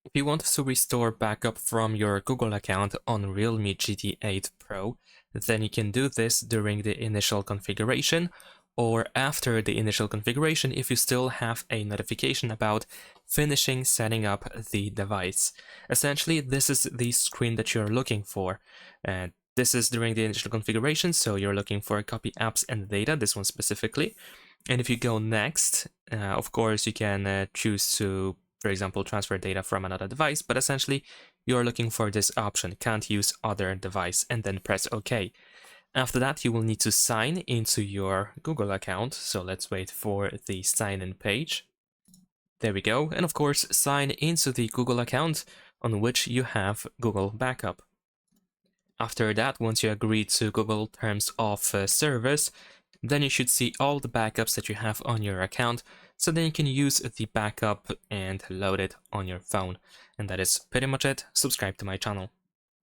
If you want to restore backup from your Google account on Realme GT 8 Pro, then you can do this during the initial configuration or after the initial configuration if you still have a notification about finishing setting up the device. Essentially, this is the screen that you're looking for. This is during the initial configuration, so you're looking for copy apps and data, this one specifically. And if you go next, of course, you can choose to, for example, transfer data from another device, but essentially you're looking for this option, can't use other device, and then press OK. After that, you will need to sign into your Google account. So let's wait for the sign in page. There we go. And of course, sign into the Google account on which you have Google Backup. After that, once you agree to Google Terms of Service, then you should see all the backups that you have on your account, so then you can use the backup and load it on your phone. And that is pretty much it. Subscribe to my channel.